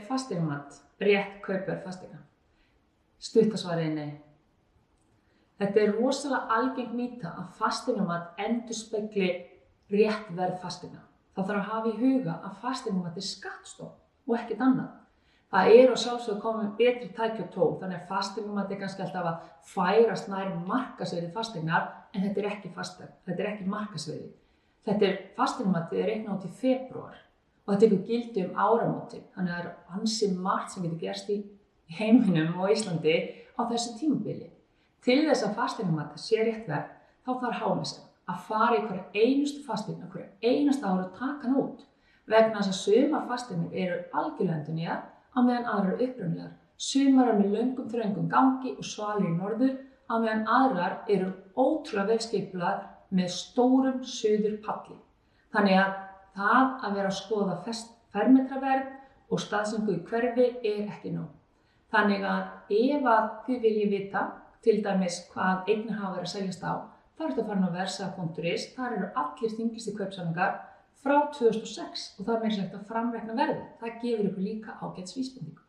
fasteignamat rétt kaupverð fasteigna? Stutta svarið er nei. Þetta er rosalega algeng mýta að fasteignamat endurspegli rétt verð fasteigna. Það þarf að hafa í huga að fasteignamat er skattstofn og ekkert annað. Það er á sjálfsögðu komin betri tæki og tól, þannig að fasteignamat er kannski alltaf að færast nær markaðsvirði fasteignar, en þetta er ekki fasteign, þetta er ekki markaðsvirði. Fasteignamatið er reiknað út í febrúar og það tekur gildi áramótin, þannig að það er ansi margt sem getur gerst í heiminum og Íslandi á þessu tímabili. Til þess að fasteignamatið sé rétt verð, þá þarf Hámessa að fara í hverja einustu fasteign, hverja einasta ári og taka hann út. Vegna þess að sumar fasteignir eru algjörlega endurnýjaðar á meðan aðrar eru upprunalegar. Sumar eru með löngum þröngum gangi og svalir í norður, á meðan aðrar eru ótrúlega vel skipulagðar með stórum suðurpalli. Þannig að það að vera að skoða fermetraverð og staðsetningu í hverfi er ekki nóg. Þannig að ef að þið viljið vita til dæmis hvað eignir hafa verið að seljast á, þá ertu að fara á verðsaga.is, þar eru allir þinglistu kaupsamningar frá 2006 og það er meira sagt að framreikna verðið. Það gefur ykkur líka ágætis vísbendingu.